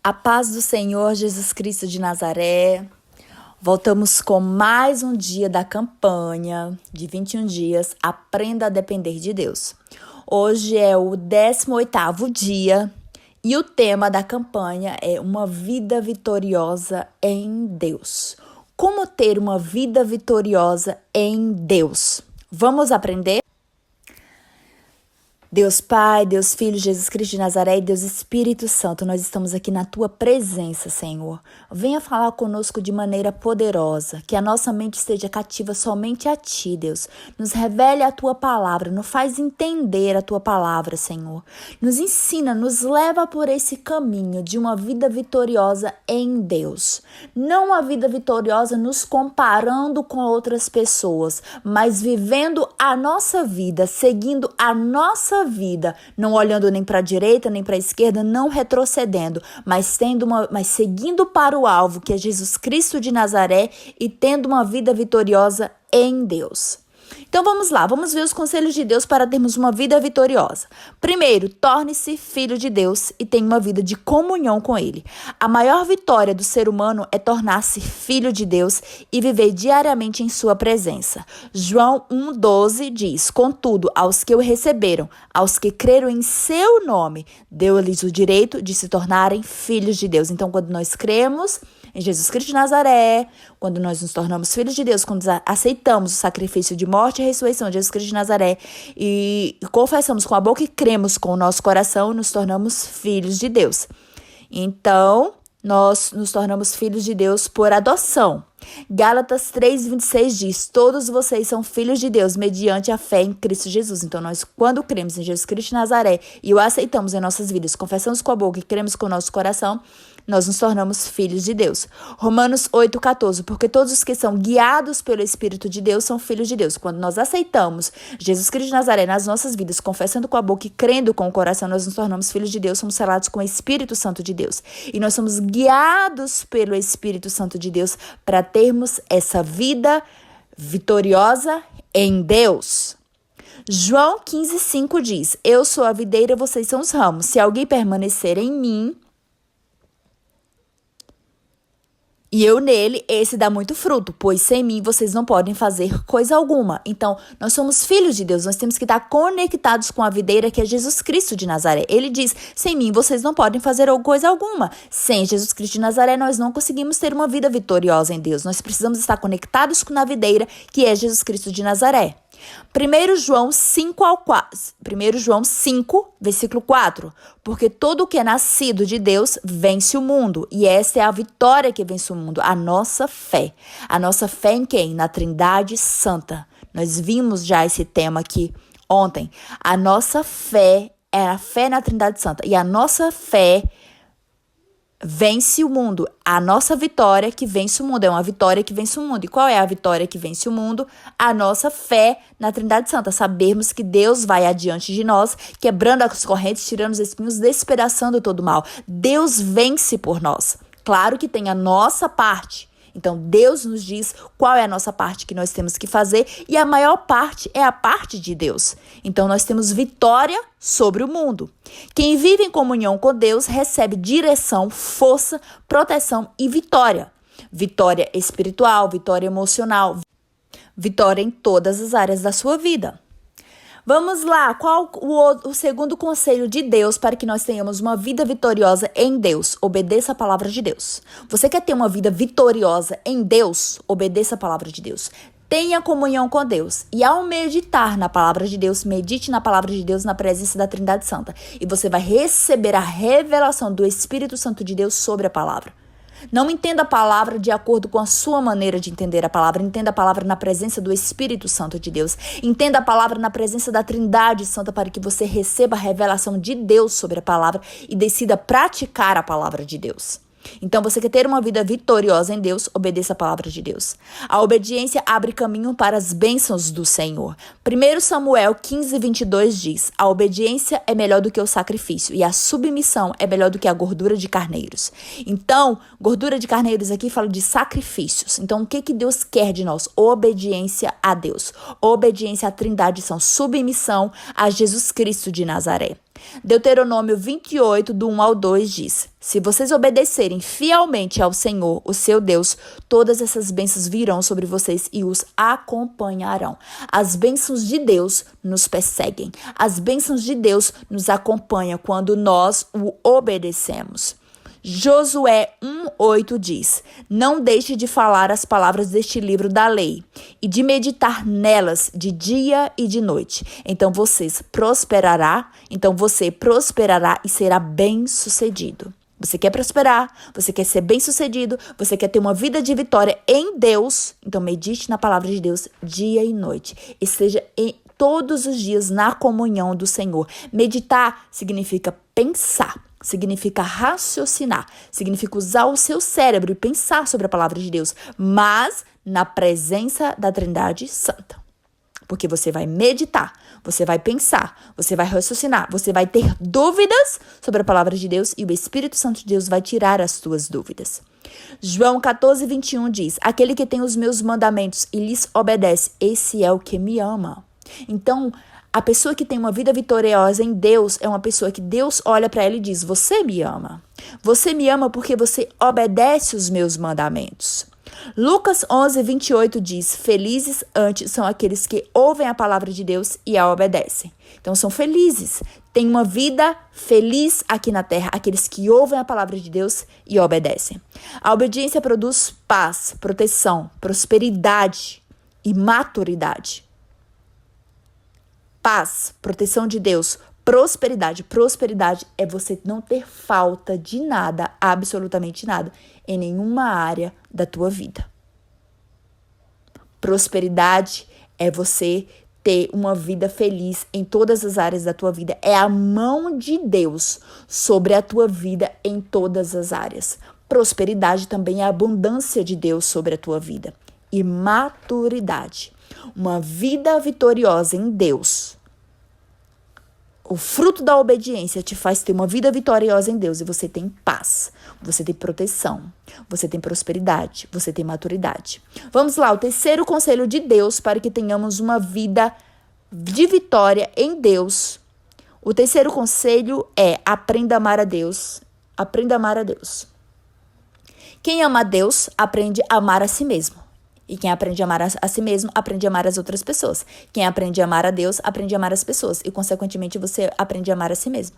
A paz do Senhor Jesus Cristo de Nazaré. Voltamos com mais um dia da campanha de 21 dias. Aprenda a depender de Deus. Hoje é o 18º dia e o tema da campanha é uma vida vitoriosa em Deus. Como ter uma vida vitoriosa em Deus? Vamos aprender? Deus Pai, Deus Filho, Jesus Cristo de Nazaré e Deus Espírito Santo, nós estamos aqui na Tua presença, Senhor. Venha falar conosco de maneira poderosa, que a nossa mente esteja cativa somente a Ti, Deus. Nos revele a Tua palavra, nos faz entender a Tua palavra, Senhor. Nos ensina, nos leva por esse caminho de uma vida vitoriosa em Deus. Não uma vida vitoriosa nos comparando com outras pessoas, mas vivendo a nossa vida, seguindo a nossa vida, não olhando nem para a direita, nem para a esquerda, não retrocedendo, mas seguindo para o alvo, que é Jesus Cristo de Nazaré, e tendo uma vida vitoriosa em Deus. Então vamos lá, vamos ver os conselhos de Deus para termos uma vida vitoriosa. Primeiro, torne-se filho de Deus e tenha uma vida de comunhão com Ele. A maior vitória do ser humano é tornar-se filho de Deus e viver diariamente em sua presença. João 1,12 diz: "Contudo, aos que o receberam, aos que creram em seu nome, deu-lhes o direito de se tornarem filhos de Deus." Então, quando nós cremos em Jesus Cristo de Nazaré, quando nós nos tornamos filhos de Deus, quando aceitamos o sacrifício de morte e ressurreição de Jesus Cristo de Nazaré e confessamos com a boca e cremos com o nosso coração, nos tornamos filhos de Deus. Então, nós nos tornamos filhos de Deus por adoção. Gálatas 3,26 diz: "Todos vocês são filhos de Deus mediante a fé em Cristo Jesus." Então, nós, quando cremos em Jesus Cristo de Nazaré e o aceitamos em nossas vidas, confessamos com a boca e cremos com o nosso coração, nós nos tornamos filhos de Deus. Romanos 8,14: "Porque todos os que são guiados pelo Espírito de Deus são filhos de Deus." Quando nós aceitamos Jesus Cristo de Nazaré nas nossas vidas, confessando com a boca e crendo com o coração, nós nos tornamos filhos de Deus, somos selados com o Espírito Santo de Deus. E nós somos guiados pelo Espírito Santo de Deus para termos essa vida vitoriosa em Deus. João 15,5 diz: "Eu sou a videira, vocês são os ramos. Se alguém permanecer em mim e eu nele, esse dá muito fruto, pois sem mim vocês não podem fazer coisa alguma." Então, nós somos filhos de Deus, nós temos que estar conectados com a videira que é Jesus Cristo de Nazaré. Ele diz: "Sem mim vocês não podem fazer coisa alguma." Sem Jesus Cristo de Nazaré, nós não conseguimos ter uma vida vitoriosa em Deus. Nós precisamos estar conectados com a videira que é Jesus Cristo de Nazaré. 1 João 5, versículo 4: "Porque todo o que é nascido de Deus vence o mundo, e esta é a vitória que vence o mundo, a nossa fé." A nossa fé em quem? Na Trindade Santa. Nós vimos já esse tema aqui ontem. A nossa fé é a fé na Trindade Santa, e a nossa fé vence o mundo. A nossa vitória que vence o mundo é uma vitória que vence o mundo. E qual é a vitória que vence o mundo? A nossa fé na Trindade Santa. Sabermos que Deus vai adiante de nós, quebrando as correntes, tirando os espinhos, despedaçando todo o mal. Deus vence por nós. Claro que tem a nossa parte. Então, Deus nos diz qual é a nossa parte que nós temos que fazer, e a maior parte é a parte de Deus. Então, nós temos vitória sobre o mundo. Quem vive em comunhão com Deus recebe direção, força, proteção e vitória. Vitória espiritual, vitória emocional, vitória em todas as áreas da sua vida. Vamos lá, qual o segundo conselho de Deus para que nós tenhamos uma vida vitoriosa em Deus? Obedeça a palavra de Deus. Você quer ter uma vida vitoriosa em Deus? Obedeça a palavra de Deus. Tenha comunhão com Deus. E ao meditar na palavra de Deus, medite na palavra de Deus na presença da Trindade Santa. E você vai receber a revelação do Espírito Santo de Deus sobre a palavra. Não entenda a palavra de acordo com a sua maneira de entender a palavra. Entenda a palavra na presença do Espírito Santo de Deus. Entenda a palavra na presença da Trindade Santa para que você receba a revelação de Deus sobre a palavra e decida praticar a palavra de Deus. Então, você quer ter uma vida vitoriosa em Deus, obedeça a palavra de Deus. A obediência abre caminho para as bênçãos do Senhor. 1 Samuel 15:22 diz: "A obediência é melhor do que o sacrifício, e a submissão é melhor do que a gordura de carneiros." Então, gordura de carneiros aqui fala de sacrifícios. Então, o que Deus quer de nós? Obediência a Deus. Obediência à Trindade são submissão a Jesus Cristo de Nazaré. Deuteronômio 28, do 1 ao 2 diz: se vocês obedecerem fielmente ao Senhor, o seu Deus, todas essas bênçãos virão sobre vocês e os acompanharão. As bênçãos de Deus nos perseguem. As bênçãos de Deus nos acompanham quando nós o obedecemos. Josué 1:8 diz: não deixe de falar as palavras deste livro da lei e de meditar nelas de dia e de noite. Então você prosperará e será bem-sucedido. Você quer prosperar, você quer ser bem-sucedido, você quer ter uma vida de vitória em Deus, então medite na palavra de Deus dia e noite. Esteja todos os dias na comunhão do Senhor. Meditar significa pensar. Significa raciocinar, significa usar o seu cérebro e pensar sobre a palavra de Deus, mas na presença da Trindade Santa. Porque você vai meditar, você vai pensar, você vai raciocinar, você vai ter dúvidas sobre a palavra de Deus e o Espírito Santo de Deus vai tirar as tuas dúvidas. João 14:21 diz: aquele que tem os meus mandamentos e lhes obedece, esse é o que me ama. Então, a pessoa que tem uma vida vitoriosa em Deus é uma pessoa que Deus olha para ela e diz: você me ama. Você me ama porque você obedece os meus mandamentos. Lucas 11:28 diz: felizes antes são aqueles que ouvem a palavra de Deus e a obedecem. Então são felizes. Tem uma vida feliz aqui na terra, aqueles que ouvem a palavra de Deus e obedecem. A obediência produz paz, proteção, prosperidade e maturidade. Paz, proteção de Deus, prosperidade. Prosperidade é você não ter falta de nada, absolutamente nada, em nenhuma área da tua vida. Prosperidade é você ter uma vida feliz em todas as áreas da tua vida. É a mão de Deus sobre a tua vida em todas as áreas. Prosperidade também é a abundância de Deus sobre a tua vida. E maturidade. Uma vida vitoriosa em Deus. O fruto da obediência te faz ter uma vida vitoriosa em Deus e você tem paz, você tem proteção, você tem prosperidade, você tem maturidade. Vamos lá, o terceiro conselho de Deus para que tenhamos uma vida de vitória em Deus. O terceiro conselho é: aprenda a amar a Deus. Aprenda a amar a Deus. Quem ama a Deus, aprende a amar a si mesmo. E quem aprende a amar a si mesmo, aprende a amar as outras pessoas. Quem aprende a amar a Deus, aprende a amar as pessoas. E, consequentemente, você aprende a amar a si mesmo.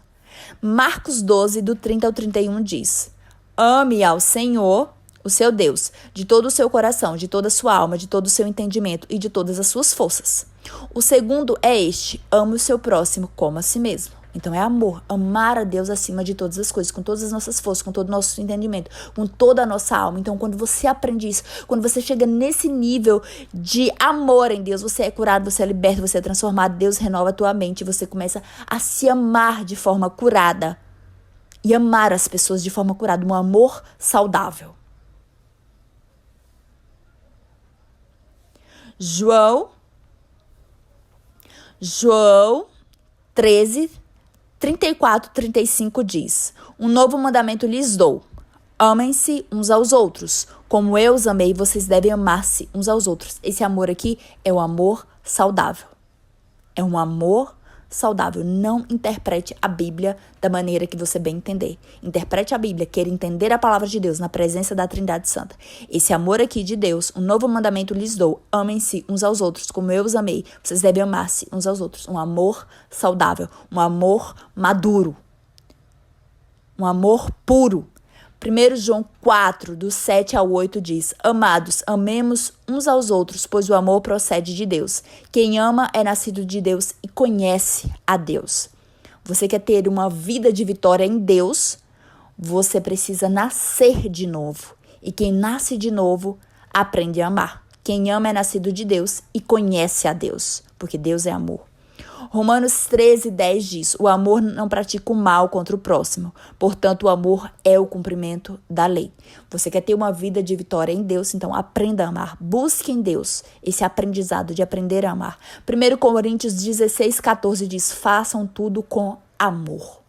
Marcos 12, do 30 ao 31 diz: ame ao Senhor, o seu Deus, de todo o seu coração, de toda a sua alma, de todo o seu entendimento e de todas as suas forças. O segundo é este: ame o seu próximo como a si mesmo. Então é amor, amar a Deus acima de todas as coisas, com todas as nossas forças, com todo o nosso entendimento, com toda a nossa alma. Então quando você aprende isso, quando você chega nesse nível de amor em Deus, você é curado, você é liberto, você é transformado, Deus renova a tua mente, você começa a se amar de forma curada e amar as pessoas de forma curada, um amor saudável. João 13, 34, 35 diz: um novo mandamento lhes dou. Amem-se uns aos outros. Como eu os amei, vocês devem amar-se uns aos outros. Esse amor aqui é o amor saudável. É um amor saudável. Não interprete a Bíblia da maneira que você bem entender. Interprete a Bíblia, queira entender a palavra de Deus na presença da Trindade Santa. Esse amor aqui de Deus, um novo mandamento lhes dou. Amem-se uns aos outros, como eu os amei. Vocês devem amar-se uns aos outros. Um amor saudável, um amor maduro, um amor puro. 1 João 4, do 7 ao 8 diz: amados, amemos uns aos outros, pois o amor procede de Deus. Quem ama é nascido de Deus e conhece a Deus. Você quer ter uma vida de vitória em Deus? Você precisa nascer de novo. E quem nasce de novo, aprende a amar. Quem ama é nascido de Deus e conhece a Deus, porque Deus é amor. Romanos 13, 10 diz: o amor não pratica o mal contra o próximo. Portanto, o amor é o cumprimento da lei. Você quer ter uma vida de vitória em Deus? Então, aprenda a amar. Busque em Deus esse aprendizado de aprender a amar. 1 Coríntios 16, 14 diz: façam tudo com amor.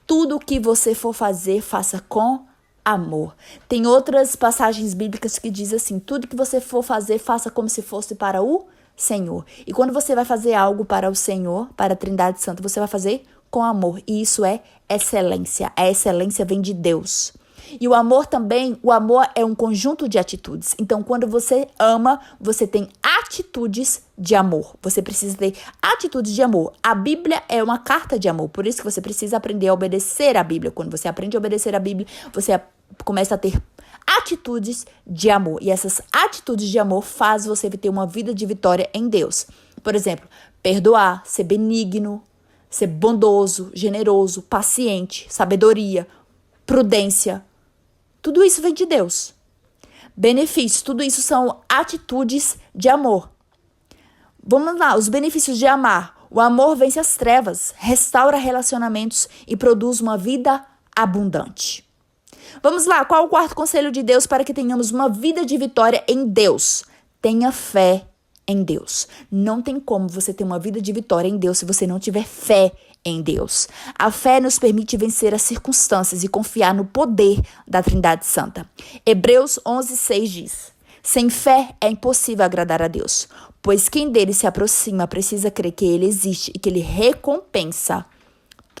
Tudo o que você for fazer, faça com amor. Tem outras passagens bíblicas que dizem assim: tudo que você for fazer, faça como se fosse para o Senhor. E quando você vai fazer algo para o Senhor, para a Trindade Santa, você vai fazer com amor. E isso é excelência. A excelência vem de Deus. E o amor também, o amor é um conjunto de atitudes. Então, quando você ama, você tem atitudes de amor. Você precisa ter atitudes de amor. A Bíblia é uma carta de amor. Por isso que você precisa aprender a obedecer a Bíblia. Quando você aprende a obedecer a Bíblia, você começa a ter atitudes de amor. E essas atitudes de amor fazem você ter uma vida de vitória em Deus. Por exemplo, perdoar, ser benigno, ser bondoso, generoso, paciente, sabedoria, prudência. Tudo isso vem de Deus. Benefícios, tudo isso são atitudes de amor. Vamos lá, os benefícios de amar. O amor vence as trevas, restaura relacionamentos e produz uma vida abundante. Vamos lá, qual é o quarto conselho de Deus para que tenhamos uma vida de vitória em Deus? Tenha fé em Deus. Não tem como você ter uma vida de vitória em Deus se você não tiver fé em Deus. A fé nos permite vencer as circunstâncias e confiar no poder da Trindade Santa. Hebreus 11:6 diz: sem fé é impossível agradar a Deus, pois quem dele se aproxima precisa crer que ele existe e que ele recompensa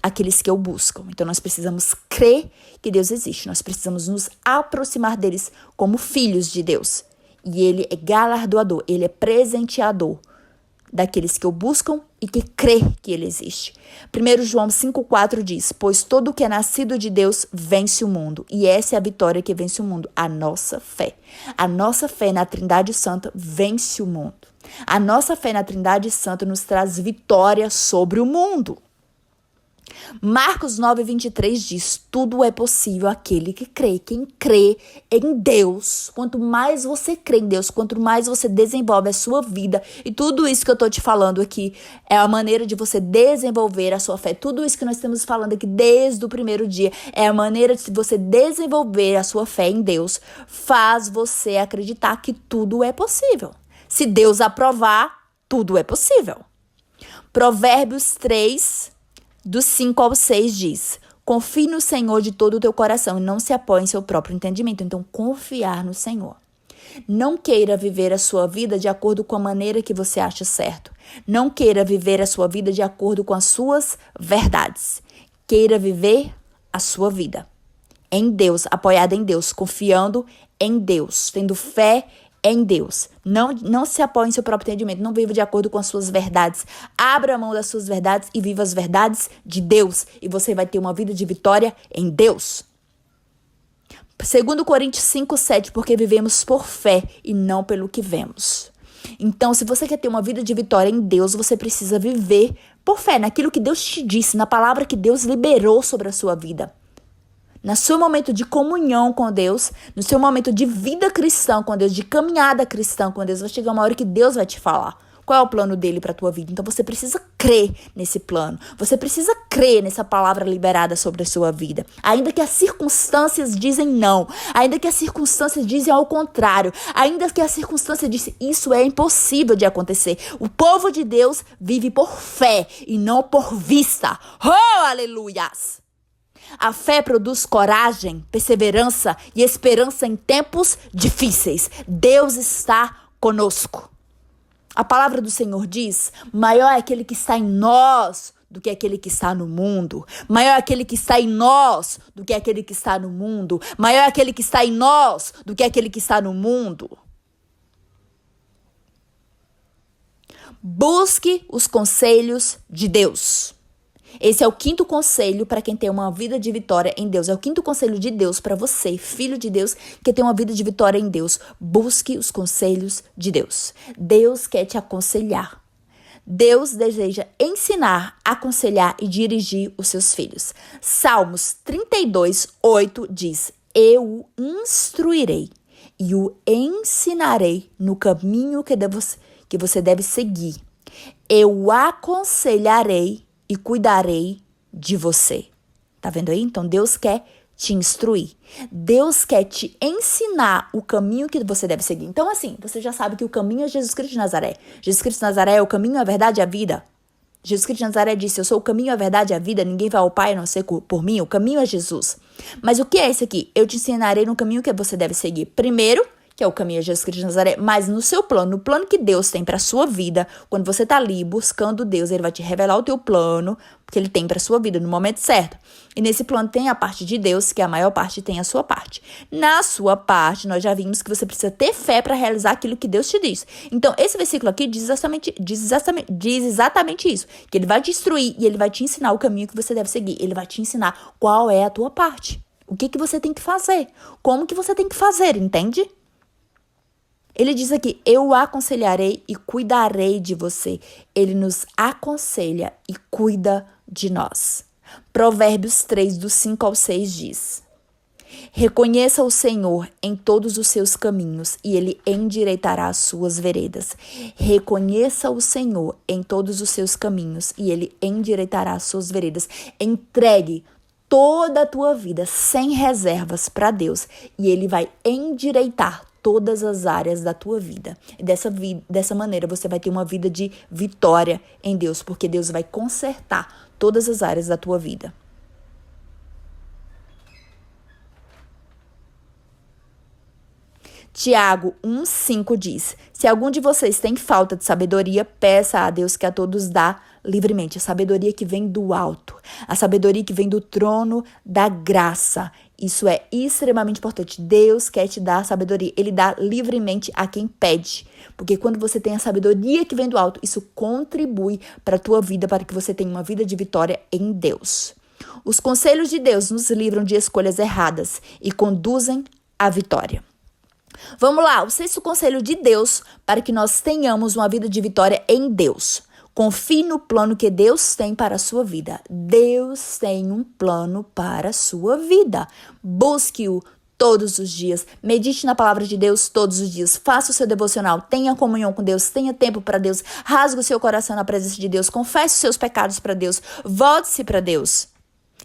aqueles que o buscam. Então, nós precisamos crer que Deus existe. Nós precisamos nos aproximar deles como filhos de Deus. E ele é galardoador, ele é presenteador daqueles que o buscam e que crê que ele existe. 1 João 5,4 diz: pois todo o que é nascido de Deus vence o mundo. E essa é a vitória que vence o mundo, a nossa fé. A nossa fé na Trindade Santa vence o mundo. A nossa fé na Trindade Santa nos traz vitória sobre o mundo. Marcos 9:23 diz: tudo é possível àquele que crê. Quem crê em Deus, quanto mais você crê em Deus, quanto mais você desenvolve a sua vida, e tudo isso que eu tô te falando aqui é a maneira de você desenvolver a sua fé. Tudo isso que nós estamos falando aqui desde o primeiro dia é a maneira de você desenvolver a sua fé em Deus, faz você acreditar que tudo é possível. Se Deus aprovar, tudo é possível. Provérbios 3, do 5 ao 6 diz: confie no Senhor de todo o teu coração e não se apoie em seu próprio entendimento. Então, confiar no Senhor. Não queira viver a sua vida de acordo com a maneira que você acha certo. Não queira viver a sua vida de acordo com as suas verdades. Queira viver a sua vida em Deus, apoiada em Deus, confiando em Deus, tendo fé em Deus. Não se apoie em seu próprio entendimento. Não viva de acordo com as suas verdades. Abra mão das suas verdades e viva as verdades de Deus. E você vai ter uma vida de vitória em Deus. 2 Coríntios 5:7, porque vivemos por fé e não pelo que vemos. Então, se você quer ter uma vida de vitória em Deus, você precisa viver por fé, naquilo que Deus te disse, na palavra que Deus liberou sobre a sua vida. No seu momento de comunhão com Deus, no seu momento de vida cristã com Deus, de caminhada cristã com Deus, vai chegar uma hora que Deus vai te falar qual é o plano dele para a tua vida. Então você precisa crer nesse plano. Você precisa crer nessa palavra liberada sobre a sua vida. Ainda que as circunstâncias dizem não, ainda que as circunstâncias dizem ao contrário, ainda que as circunstâncias dizem isso é impossível de acontecer. O povo de Deus vive por fé e não por vista. Oh, aleluias! A fé produz coragem, perseverança e esperança em tempos difíceis. Deus está conosco. A palavra do Senhor diz: maior é aquele que está em nós do que aquele que está no mundo. Maior é aquele que está em nós do que aquele que está no mundo. Maior é aquele que está em nós do que aquele que está no mundo. Busque os conselhos de Deus. Esse é o quinto conselho para quem tem uma vida de vitória em Deus. É o quinto conselho de Deus para você, filho de Deus, que tem uma vida de vitória em Deus. Busque os conselhos de Deus. Deus quer te aconselhar. Deus deseja ensinar, aconselhar e dirigir os seus filhos. Salmos 32:8 diz: eu o instruirei e o ensinarei no caminho que você deve seguir. Eu o aconselharei e cuidarei de você. Tá vendo aí? Então, Deus quer te instruir. Deus quer te ensinar o caminho que você deve seguir. Então, assim, você já sabe que o caminho é Jesus Cristo de Nazaré. Jesus Cristo de Nazaré é o caminho, a verdade e a vida. Jesus Cristo de Nazaré disse: eu sou o caminho, a verdade e a vida. Ninguém vai ao Pai a não ser por mim. O caminho é Jesus. Mas o que é esse aqui? Eu te ensinarei no caminho que você deve seguir. Primeiro, que é o caminho de Jesus Cristo de Nazaré, mas no seu plano, no plano que Deus tem para sua vida, quando você tá ali buscando Deus, ele vai te revelar o teu plano que ele tem para sua vida no momento certo. E nesse plano tem a parte de Deus, que a maior parte tem a sua parte. Na sua parte, nós já vimos que você precisa ter fé para realizar aquilo que Deus te diz. Então, esse versículo aqui diz exatamente isso, que ele vai te instruir e ele vai te ensinar o caminho que você deve seguir. Ele vai te ensinar qual é a tua parte. O que você tem que fazer? Como que você tem que fazer, entende? Ele diz aqui, eu o aconselharei e cuidarei de você. Ele nos aconselha e cuida de nós. Provérbios 3, do 5 ao 6 diz, reconheça o Senhor em todos os seus caminhos e ele endireitará as suas veredas. Reconheça o Senhor em todos os seus caminhos e ele endireitará as suas veredas. Entregue toda a tua vida sem reservas para Deus e ele vai endireitar todas as áreas da tua vida. E dessa maneira você vai ter uma vida de vitória em Deus, porque Deus vai consertar todas as áreas da tua vida. Tiago 1,5 diz, se algum de vocês tem falta de sabedoria, peça a Deus que a todos dá livremente. A sabedoria que vem do alto, a sabedoria que vem do trono da graça. Isso é extremamente importante. Deus quer te dar sabedoria. Ele dá livremente a quem pede. Porque quando você tem a sabedoria que vem do alto, isso contribui para a tua vida, para que você tenha uma vida de vitória em Deus. Os conselhos de Deus nos livram de escolhas erradas e conduzem à vitória. Vamos lá, o 6º conselho de Deus para que nós tenhamos uma vida de vitória em Deus. Confie no plano que Deus tem para a sua vida. Deus tem um plano para a sua vida. Busque-o todos os dias. Medite na palavra de Deus todos os dias. Faça o seu devocional. Tenha comunhão com Deus. Tenha tempo para Deus. Rasgue o seu coração na presença de Deus. Confesse os seus pecados para Deus. Volte-se para Deus.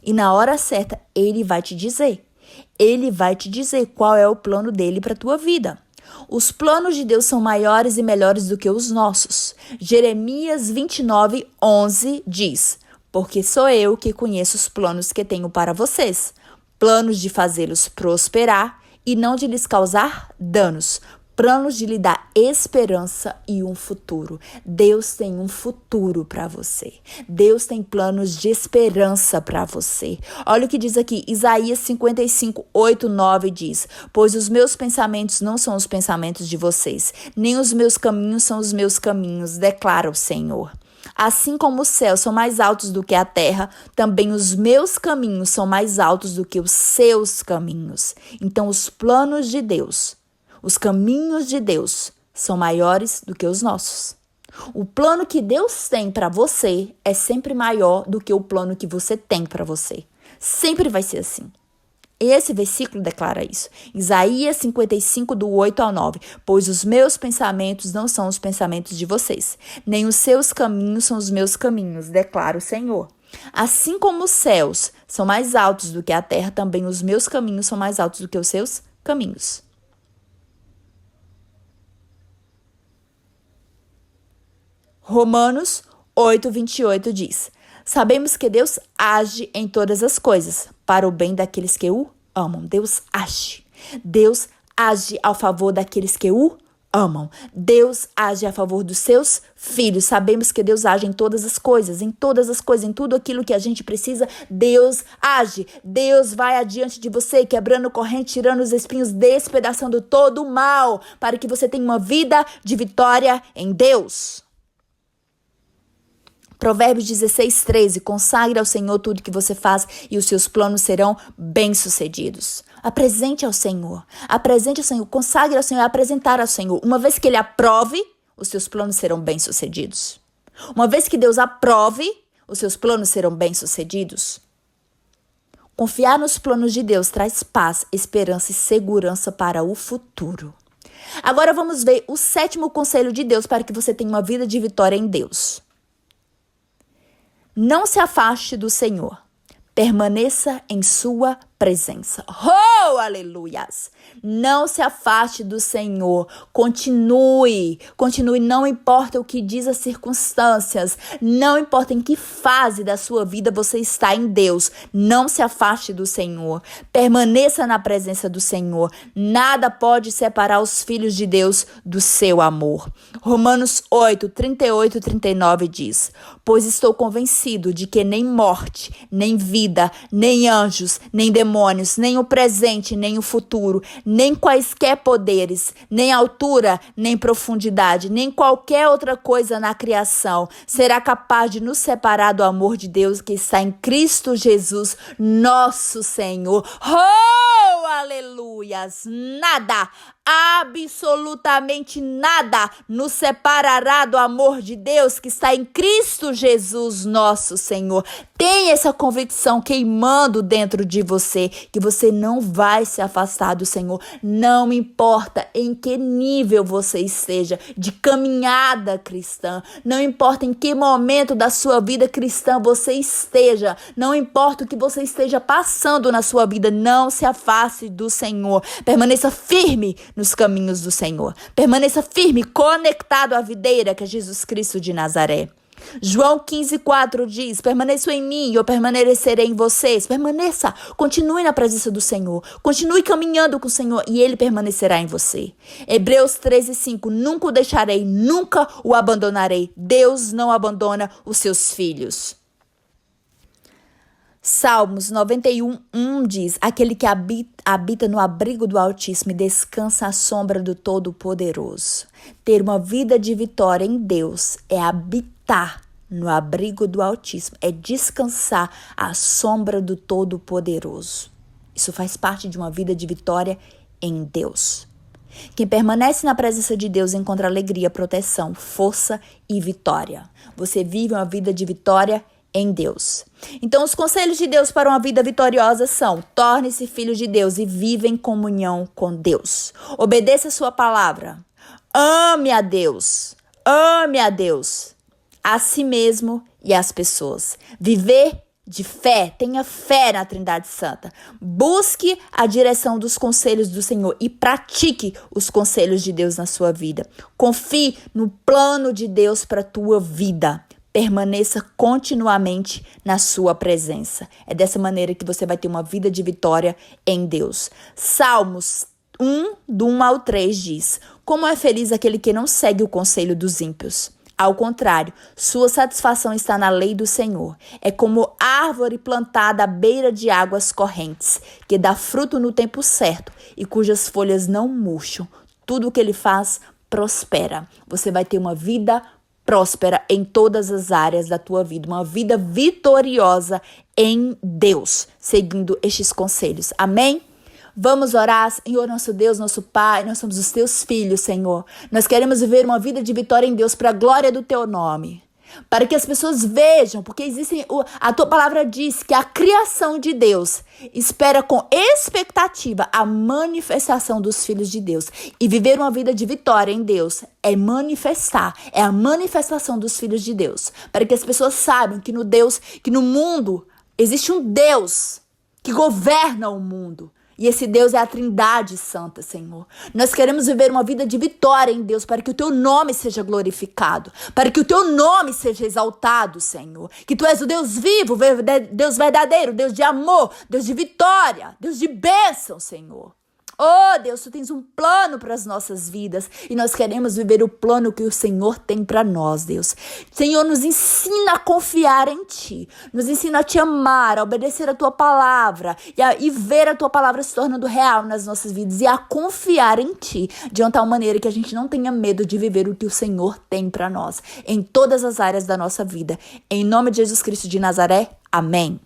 E na hora certa, Ele vai te dizer. Ele vai te dizer qual é o plano dele para a tua vida. Os planos de Deus são maiores e melhores do que os nossos. Jeremias 29:11 diz, porque sou eu que conheço os planos que tenho para vocês, planos de fazê-los prosperar e não de lhes causar danos, planos de lhe dar esperança e um futuro. Deus tem um futuro para você. Deus tem planos de esperança para você. Olha o que diz aqui, Isaías 55:8-9 diz, pois os meus pensamentos não são os pensamentos de vocês, nem os meus caminhos são os meus caminhos, declara o Senhor. Assim como os céus são mais altos do que a terra, também os meus caminhos são mais altos do que os seus caminhos. Então, os planos de Deus, os caminhos de Deus são maiores do que os nossos. O plano que Deus tem para você é sempre maior do que o plano que você tem para você. Sempre vai ser assim. Esse versículo declara isso. Isaías 55, do 8 ao 9. Pois os meus pensamentos não são os pensamentos de vocês, nem os seus caminhos são os meus caminhos, declara o Senhor. Assim como os céus são mais altos do que a terra, também os meus caminhos são mais altos do que os seus caminhos. Romanos 8:28 diz, sabemos que Deus age em todas as coisas para o bem daqueles que o amam. Deus age. Deus age a favor daqueles que o amam. Deus age a favor dos seus filhos. Sabemos que Deus age em todas as coisas, em tudo aquilo que a gente precisa, Deus age. Deus vai adiante de você, quebrando corrente, tirando os espinhos, despedaçando todo o mal, para que você tenha uma vida de vitória em Deus. Provérbios 16:13, consagre ao Senhor tudo que você faz e os seus planos serão bem-sucedidos. Apresente ao Senhor, consagre ao Senhor, apresentar ao Senhor. Uma vez que Ele aprove, os seus planos serão bem-sucedidos. Uma vez que Deus aprove, os seus planos serão bem-sucedidos. Confiar nos planos de Deus traz paz, esperança e segurança para o futuro. Agora vamos ver o 7º conselho de Deus para que você tenha uma vida de vitória em Deus. Não se afaste do Senhor. Permaneça em sua presença. Oh, aleluias! Não se afaste do Senhor. Continue, não importa o que diz as circunstâncias, não importa em que fase da sua vida você está em Deus. Não se afaste do Senhor. Permaneça na presença do Senhor. Nada pode separar os filhos de Deus do seu amor. Romanos 8, 38 e 39 diz: pois estou convencido de que nem morte, nem vida, nem anjos, nem demônios, nem o presente, nem o futuro, nem quaisquer poderes, nem altura, nem profundidade, nem qualquer outra coisa na criação será capaz de nos separar do amor de Deus que está em Cristo Jesus, nosso Senhor. Oh, aleluias! Nada, absolutamente nada nos separará do amor de Deus que está em Cristo Jesus, nosso Senhor. Tenha essa convicção queimando dentro de você, que você não vai se afastar do Senhor. Não importa em que nível você esteja de caminhada cristã, não importa em que momento da sua vida cristã você esteja, não importa o que você esteja passando na sua vida, não se afaste do Senhor. Permaneça firme nos caminhos do Senhor. Permaneça firme, conectado à videira que é Jesus Cristo de Nazaré. João 15,4 diz: permaneçam em mim e eu permanecerei em vocês. Permaneça, continue na presença do Senhor, continue caminhando com o Senhor e Ele permanecerá em você. Hebreus 13,5: nunca o deixarei, nunca o abandonarei. Deus não abandona os seus filhos. Salmos 91:1 diz: aquele que habita no abrigo do Altíssimo e descansa à sombra do Todo-Poderoso. Ter uma vida de vitória em Deus é habitar no abrigo do Altíssimo, é descansar à sombra do Todo-Poderoso. Isso faz parte de uma vida de vitória em Deus. Quem permanece na presença de Deus encontra alegria, proteção, força e vitória. Você vive uma vida de vitória em Deus. Então, os conselhos de Deus para uma vida vitoriosa são: torne-se filho de Deus e viva em comunhão com Deus. Obedeça a sua palavra. Ame a Deus, a si mesmo e às pessoas. Viver de fé, tenha fé na Trindade Santa. Busque a direção dos conselhos do Senhor e pratique os conselhos de Deus na sua vida. Confie no plano de Deus para a tua vida. Permaneça continuamente na sua presença. É dessa maneira que você vai ter uma vida de vitória em Deus. Salmos 1, do 1 ao 3 diz: como é feliz aquele que não segue o conselho dos ímpios. Ao contrário, sua satisfação está na lei do Senhor. É como árvore plantada à beira de águas correntes, que dá fruto no tempo certo e cujas folhas não murcham. Tudo o que ele faz prospera. Você vai ter uma vida próspera em todas as áreas da tua vida, uma vida vitoriosa em Deus, seguindo estes conselhos. Amém? Vamos orar. Senhor, nosso Deus, nosso Pai, nós somos os teus filhos, Senhor. Nós queremos viver uma vida de vitória em Deus para a glória do teu nome. Para que as pessoas vejam, porque a tua palavra diz que a criação de Deus espera com expectativa a manifestação dos filhos de Deus. E viver uma vida de vitória em Deus é a manifestação dos filhos de Deus. Para que as pessoas saibam que no mundo existe um Deus que governa o mundo. E esse Deus é a Trindade Santa, Senhor. Nós queremos viver uma vida de vitória em Deus, para que o teu nome seja glorificado, para que o teu nome seja exaltado, Senhor. Que tu és o Deus vivo, Deus verdadeiro, Deus de amor, Deus de vitória, Deus de bênção, Senhor. Oh, Deus, tu tens um plano para as nossas vidas e nós queremos viver o plano que o Senhor tem para nós, Deus. Senhor, nos ensina a confiar em ti, nos ensina a te amar, a obedecer a tua palavra e ver a tua palavra se tornando real nas nossas vidas e a confiar em ti de uma tal maneira que a gente não tenha medo de viver o que o Senhor tem para nós em todas as áreas da nossa vida. Em nome de Jesus Cristo de Nazaré, amém.